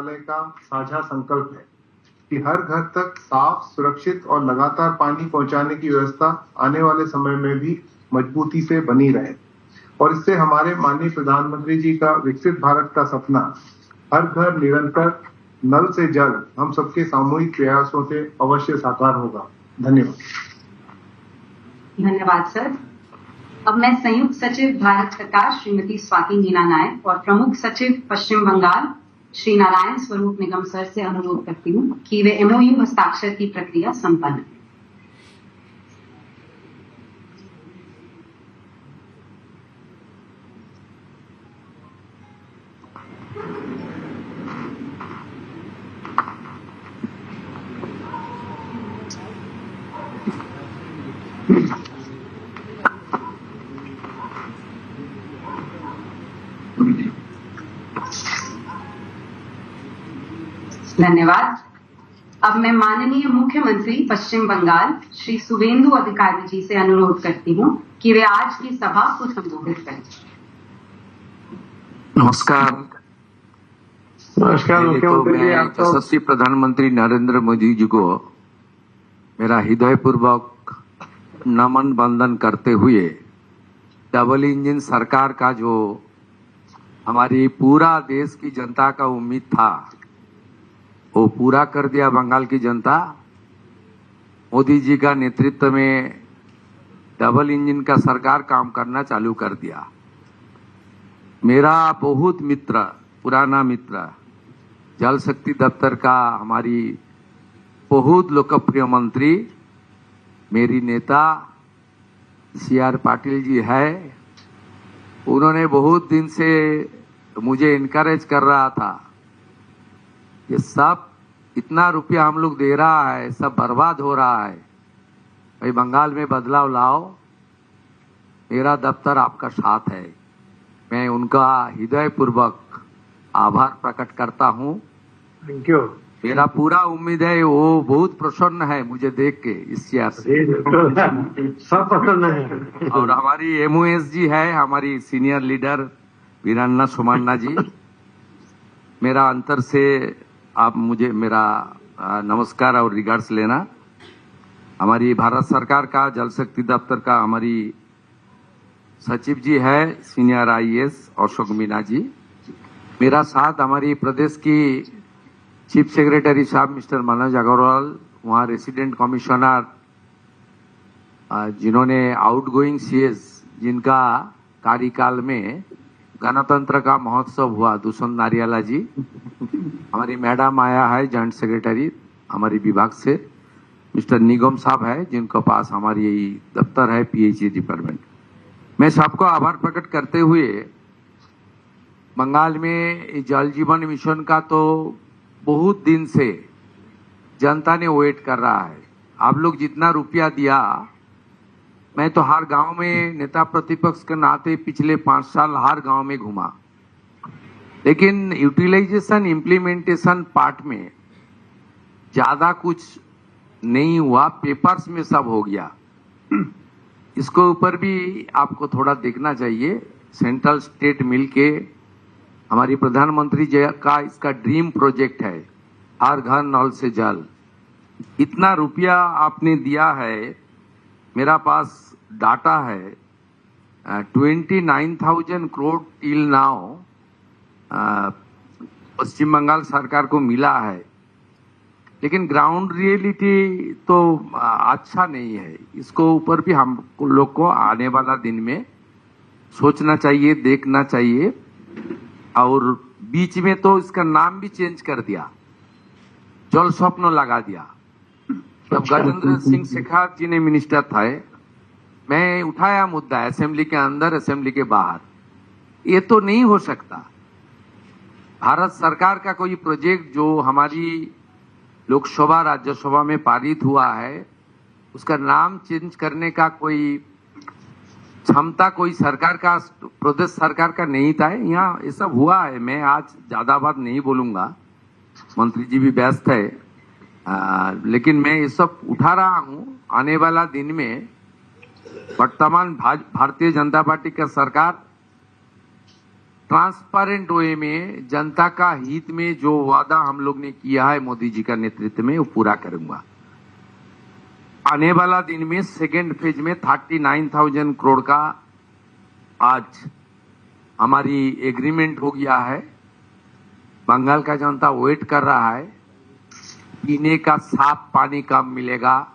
मंत्रालय का साझा संकल्प है कि हर घर तक साफ, सुरक्षित और लगातार पानी पहुंचाने की व्यवस्था आने वाले समय में भी मजबूती से बनी रहे और इससे हमारे माननीय प्रधानमंत्री जी का विकसित भारत का सपना हर घर निरंतर नल से जल हम सबके सामूहिक प्रयासों से अवश्य साकार होगा। धन्यवाद। धन्यवाद सर। अब मैं संयुक्त सचिव भारत सरकार श्रीमती स्वाति मीना नायक और प्रमुख सचिव पश्चिम बंगाल श्री नारायण स्वरूप निगम सर से अनुरोध करती हूँ कि वे एमओयू हस्ताक्षर की प्रक्रिया संपन्न करें। धन्यवाद। अब मैं माननीय मुख्यमंत्री पश्चिम बंगाल श्री सुवेंदु अधिकारी जी से अनुरोध करती हूँ कि वे आज की सभा को संबोधित करें। नमस्कार। मुख्यमंत्री जी, मैं यशस्वी प्रधानमंत्री नरेंद्र मोदी जी को मेरा हृदयपूर्वक नमन वंदन करते हुए डबल इंजन सरकार का जो हमारी पूरा देश की जनता का उम्मीद था वो पूरा कर दिया बंगाल की जनता। मोदी जी का नेतृत्व में डबल इंजन का सरकार काम करना चालू कर दिया। मेरा बहुत मित्र, पुराना मित्र, जल शक्ति दफ्तर का हमारी बहुत लोकप्रिय मंत्री, मेरी नेता CR पाटिल जी है। उन्होंने बहुत दिन से मुझे इनकरेज कर रहा था ये सब इतना रुपया हम लोग दे रहा है, सब बर्बाद हो रहा है, भाई बंगाल में बदलाव लाओ, मेरा दफ्तर आपका साथ है। मैं उनका हृदयपूर्वक आभार प्रकट करता हूँ। Thank you. मेरा पूरा उम्मीद है वो बहुत प्रसन्न है मुझे देख के इस चेयर से। सब प्रसन्न है। और हमारी MOS जी है, हमारी सीनियर लीडर वीरान्ना सोमान्ना जी, मेरा अंतर से आप मुझे मेरा नमस्कार और रिगार्ड्स लेना। हमारी भारत सरकार का जल शक्ति दफ्तर का हमारी सचिव जी है सीनियर IAS अशोक मीना जी, मेरा साथ हमारी प्रदेश की चीफ सेक्रेटरी साहब मिस्टर मनोज अग्रवाल, वहाँ रेसिडेंट कमिश्नर जिन्होंने आउटगोइंग CS जिनका कार्यकाल में गणतंत्र का महोत्सव हुआ, दुष्यंत नारियाला जी, हमारी मैडम आया है जॉइंट सेक्रेटरी हमारी विभाग से, मिस्टर निगम साहब है जिनके पास हमारी दफ्तर है PHE डिपार्टमेंट। मैं सबको आभार प्रकट करते हुए बंगाल में जल जीवन मिशन का तो बहुत दिन से जनता ने वेट कर रहा है। आप लोग जितना रुपया दिया, मैं तो हर गांव में नेता प्रतिपक्ष के नाते पिछले 5 साल हर गांव में घुमा, लेकिन यूटिलाइजेशन इम्प्लीमेंटेशन पार्ट में ज्यादा कुछ नहीं हुआ, पेपर्स में सब हो गया। इसको ऊपर भी आपको थोड़ा देखना चाहिए। सेंट्रल स्टेट मिलके हमारी प्रधानमंत्री जी का इसका ड्रीम प्रोजेक्ट है, हर घर नल से जल। इतना रुपया आपने दिया है, मेरा पास डाटा है 29,000 करोड़ टिल नाउ पश्चिम बंगाल सरकार को मिला है, लेकिन ग्राउंड रियलिटी तो अच्छा नहीं है। इसको ऊपर भी हम लोग को आने वाला दिन में सोचना चाहिए, देखना चाहिए। और बीच में तो इसका नाम भी चेंज कर दिया, जल स्वप्न लगा दिया। जब गजेंद्र सिंह शेखावत जी ने मिनिस्टर थे, मैं उठाया मुद्दा असेंबली के अंदर, असेंबली के बाहर। ये तो नहीं हो सकता। भारत सरकार का कोई प्रोजेक्ट जो हमारी लोकसभा राज्यसभा में पारित हुआ है, उसका नाम चेंज करने का कोई क्षमता कोई सरकार का, प्रदेश सरकार का नहीं था। यहाँ ये सब हुआ है। मैं आज ज्यादा बात नहीं बोलूंगा, मंत्री जी भी व्यस्त है, लेकिन मैं ये सब उठा रहा हूँ। आने वाला दिन में वर्तमान भारतीय जनता पार्टी का सरकार ट्रांसपेरेंट वे में जनता का हित में जो वादा हम लोग ने किया है मोदी जी का नेतृत्व में वो पूरा करूंगा। आने वाला दिन में सेकेंड फेज में 39,000 करोड़ का आज हमारी एग्रीमेंट हो गया है। बंगाल का जनता वेट कर रहा है। पीने का साफ पानी कब मिलेगा,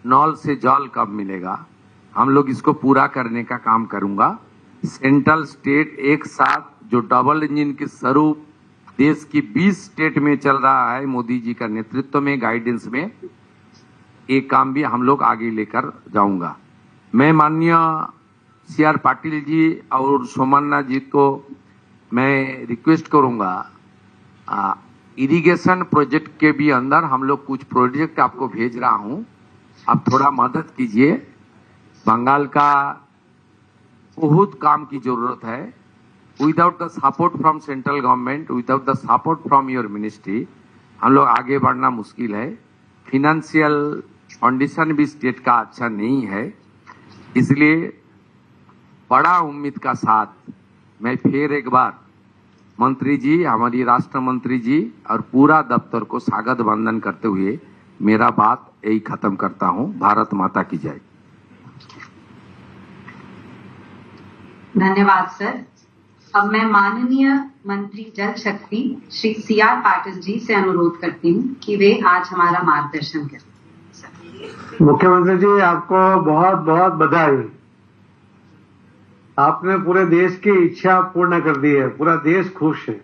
नल से जल कब मिलेगा, हम लोग इसको पूरा करने का काम करूंगा। सेंट्रल स्टेट एक साथ जो डबल इंजन के स्वरूप देश की 20 स्टेट में चल रहा है मोदी जी का नेतृत्व में गाइडेंस में, एक काम भी हम लोग आगे लेकर जाऊंगा। मैं माननीय CR पाटिल जी और सोमन्ना जी को मैं रिक्वेस्ट करूंगा, इरिगेशन प्रोजेक्ट के भी अंदर हम लोग कुछ प्रोजेक्ट आपको भेज रहा हूं, आप थोड़ा मदद कीजिए। बंगाल का बहुत काम की जरूरत है। Without the support from central government, without the support from your ministry, हम लोग आगे बढ़ना मुश्किल है। फिनेंशियल कंडीशन भी स्टेट का अच्छा नहीं है, इसलिए बड़ा उम्मीद का साथ मैं फिर एक बार मंत्री जी, हमारी राष्ट्र मंत्री जी और पूरा दफ्तर को स्वागत वंदन करते हुए मेरा बात यही खत्म करता हूं। भारत माता की जय। धन्यवाद सर। अब मैं माननीय मंत्री जल शक्ति श्री CR पाटिल जी से अनुरोध करती हूँ कि वे आज हमारा मार्गदर्शन करें। मुख्यमंत्री जी, आपको बहुत बहुत बधाई। आपने पूरे देश की इच्छा पूर्ण कर दी है, पूरा देश खुश है।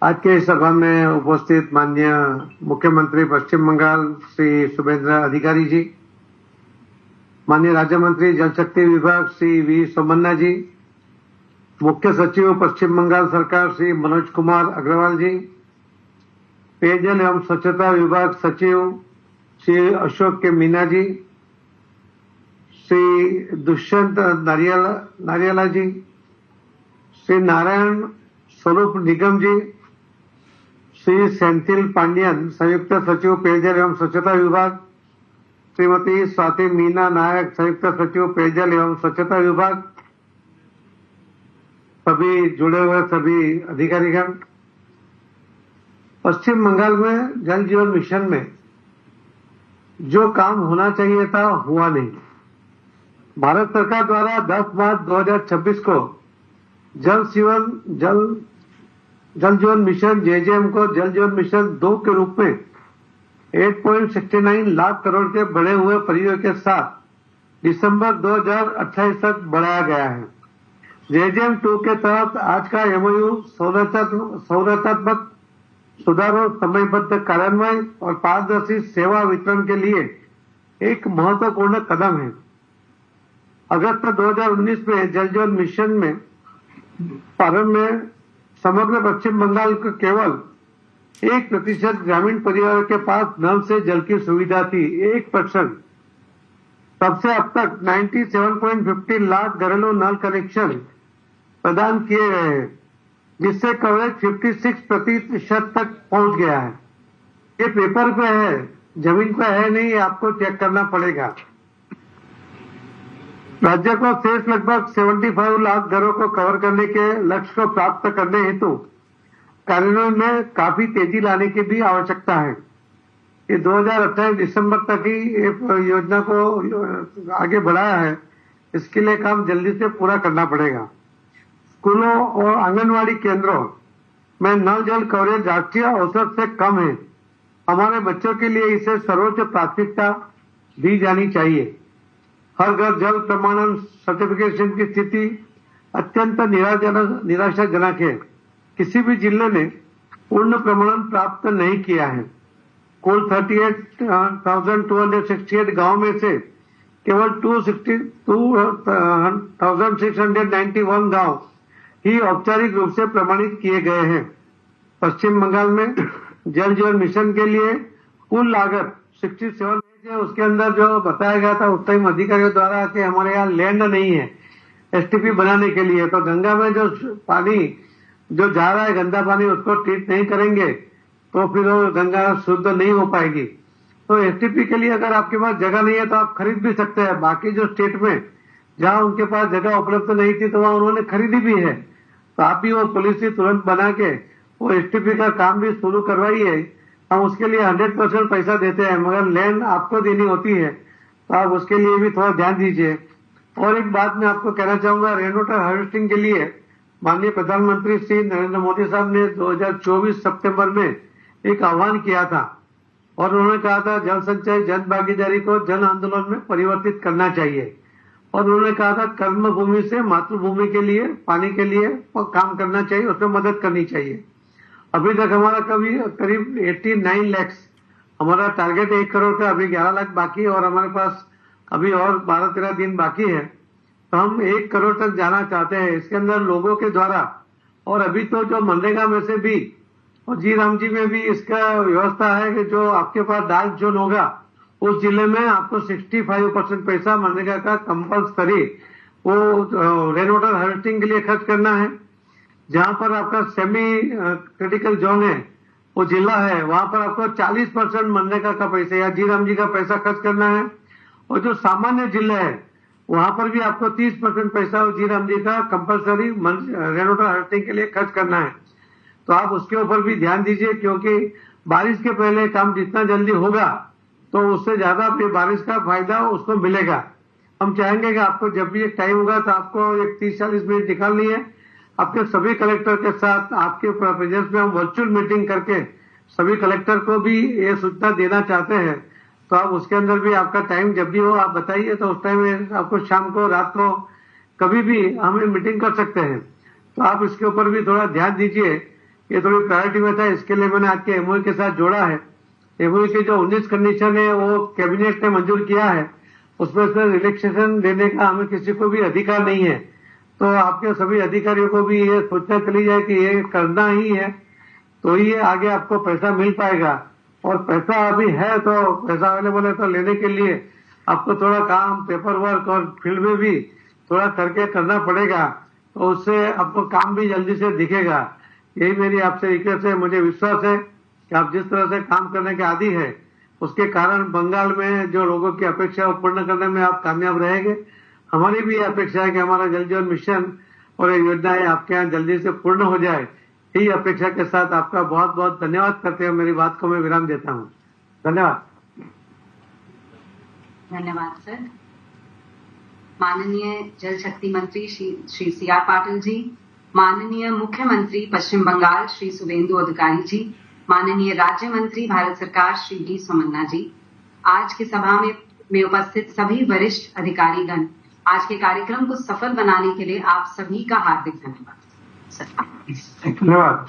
आज के सभा में उपस्थित माननीय मुख्यमंत्री पश्चिम बंगाल श्री शुभेंद्र अधिकारी जी, माननीय राज्य मंत्री जल शक्ति विभाग श्री V सोमन्ना जी, मुख्य सचिव पश्चिम बंगाल सरकार श्री मनोज कुमार अग्रवाल जी, पेयजल एवं स्वच्छता विभाग सचिव श्री अशोक के मीना जी, श्री दुष्यंत नारियाला जी, श्री नारायण स्वरूप निगम जी, श्री सेंथिल पांडियन संयुक्त सचिव पेयजल एवं स्वच्छता विभाग, श्रीमती स्वाति मीना नायक संयुक्त सचिव पेयजल एवं स्वच्छता विभाग, सभी जुड़े हुए सभी अधिकारीगण। पश्चिम बंगाल में जल जीवन मिशन में जो काम होना चाहिए था हुआ नहीं। भारत सरकार द्वारा 10 मार्च 2026 को जल जीवन मिशन JJM को जल जीवन मिशन 2 के रूप में 8.69 लाख करोड़ के बढ़े हुए परियोजना के साथ दिसंबर 2028 तक बढ़ाया गया है। JJM 2 के तहत आज का MOU संरचनात्मक सुधारों, समयबद्ध कार्यान्वयन और पारदर्शी सेवा वितरण के लिए एक महत्वपूर्ण कदम है। अगस्त 2019 में जल जीवन मिशन में प्रारंभ में समग्र पश्चिम बंगाल को केवल 1% ग्रामीण परिवार के पास नल से जल की सुविधा थी, 1%। तब से अब तक 97.50 लाख घरेलू नल कनेक्शन प्रदान किए गए हैं, जिससे कवरेज 56% तक पहुंच गया है। ये पेपर पे है, जमीन पे है नहीं, आपको चेक करना पड़ेगा। राज्य को शेष लगभग 75 लाख घरों को कवर करने के लक्ष्य को प्राप्त करने हेतु कार्यान्वयन में काफी तेजी लाने की भी आवश्यकता है। ये 2028 दिसंबर तक ही योजना को आगे बढ़ाया है, इसके लिए काम जल्दी से पूरा करना पड़ेगा। स्कूलों और आंगनवाड़ी केंद्रों में नल जल कवरेज राष्ट्रीय औसत से कम है। हमारे बच्चों के लिए इसे सर्वोच्च प्राथमिकता दी जानी चाहिए। हर घर जल प्रमाणन सर्टिफिकेशन की स्थिति अत्यंत निराशाजनक है। किसी भी जिले ने पूर्ण प्रमाणन प्राप्त नहीं किया है। कुल 38,268 गांव में से केवल 262,691 गांव ही औपचारिक रूप से प्रमाणित किए गए हैं। पश्चिम बंगाल में जल जीवन मिशन के लिए कुल लागत 67 है। उसके अंदर जो बताया गया था उस टाइम अधिकारियों द्वारा कि हमारे यहाँ लैंड नहीं है STP बनाने के लिए, तो गंगा में जो पानी जो जा रहा है गंदा पानी, उसको ट्रीट नहीं करेंगे तो फिर वो गंगा शुद्ध नहीं हो पाएगी। तो STP के लिए अगर आपके पास जगह नहीं है तो आप खरीद भी सकते हैं। बाकी जो स्टेट में जहां उनके पास जगह उपलब्ध नहीं थी तो वहां उन्होंने खरीदी भी है। तो आप भी वो पॉलिसी तुरंत बना के वो एसटीपी का काम भी शुरू करवाइए। हम उसके लिए 100% पैसा देते हैं, मगर लैंड आपको देनी होती है, तो आप उसके लिए भी थोड़ा ध्यान दीजिए। और एक बात मैं आपको कहना चाहूंगा, रेन वाटर हार्वेस्टिंग के लिए माननीय प्रधानमंत्री श्री नरेंद्र मोदी साहब ने 2024 सितंबर में एक आह्वान किया था और उन्होंने कहा था जल संचय जन भागीदारी को जन आंदोलन में परिवर्तित करना चाहिए। और उन्होंने कहा था कर्म भूमि से मातृभूमि के लिए पानी के लिए काम करना चाहिए, उसमें मदद करनी चाहिए। अभी तक हमारा करीब 89 लाख, हमारा टारगेट 1 करोड़ का, अभी 11 लाख बाकी है और हमारे पास अभी और 12-13 दिन बाकी है। तो हम 1 करोड़ तक जाना चाहते हैं इसके अंदर लोगों के द्वारा। और अभी तो जो मनरेगा में से भी और जी राम जी में भी इसका व्यवस्था है कि जो आपके पास डार्क जोन होगा उस जिले में आपको 65% पैसा मनरेगा का कंपल्सरी वो रेन वाटर हार्वेस्टिंग के लिए खर्च करना है। जहां पर आपका सेमी क्रिटिकल जोन है वो जिला है, वहां पर आपको 40% मनरेगा का पैसा या जी राम जी का पैसा खर्च करना है। और जो सामान्य जिले है वहां पर भी आपको 30% पैसा जी राम जी का कंपल्सरी रेन वाटर हार्वेस्टिंग के लिए खर्च करना है। तो आप उसके ऊपर भी ध्यान दीजिए, क्योंकि बारिश के पहले काम जितना जल्दी होगा तो उससे ज्यादा बारिश का फायदा उसको मिलेगा। हम चाहेंगे कि आपको जब भी एक टाइम होगा तो आपको एक 30-40 मिनट निकालनी है, आपके सभी कलेक्टर के साथ आपके प्रेजेंस में हम वर्चुअल मीटिंग करके सभी कलेक्टर को भी ये सूचना देना चाहते हैं। तो आप उसके अंदर भी आपका टाइम जब भी हो आप बताइए, तो उस टाइम में आपको शाम को रात को कभी भी हमें मीटिंग कर सकते हैं। तो आप इसके ऊपर भी थोड़ा ध्यान दीजिए, ये थोड़ी प्रायोरिटी में था, इसके लिए मैंने आज के एमओयू के साथ जोड़ा है। एमओयू की जो 19 कंडीशन है वो कैबिनेट ने मंजूर किया है, उसमें से रिलैक्सेशन देने का हमें किसी को भी अधिकार नहीं है। तो आपके सभी अधिकारियों को भी ये सोचना चली जाए कि ये करना ही है तो ही आगे आपको पैसा मिल पाएगा। और पैसा अभी है तो पैसा अवेलेबल है तो लेने के लिए आपको थोड़ा काम पेपर वर्क और फील्ड में भी थोड़ा करके करना पड़ेगा, तो उससे आपको काम भी जल्दी से दिखेगा। यही मेरी आपसे रिक्वेस्ट है। मुझे विश्वास है कि आप जिस तरह से काम करने के आदी है उसके कारण बंगाल में जो लोगों की अपेक्षा है पूर्ण करने में आप कामयाब रहेंगे। हमारी भी अपेक्षा है कि हमारा जल जीवन मिशन और ये योजनाएं आपके यहाँ जल्दी से पूर्ण हो जाए। यही अपेक्षा के साथ आपका बहुत बहुत धन्यवाद करते हुए मेरी बात को मैं विराम देता हूँ। धन्यवाद। धन्यवाद सर। माननीय जल शक्ति मंत्री श्री सी आर पाटिल जी, माननीय मुख्यमंत्री पश्चिम बंगाल श्री शुभेंदु अधिकारी जी, माननीय राज्य मंत्री भारत सरकार श्री डी सोमन्ना जी, आज की सभा में उपस्थित सभी वरिष्ठ अधिकारीगण, आज के कार्यक्रम को सफल बनाने के लिए आप सभी का हार्दिक धन्यवाद। धन्यवाद।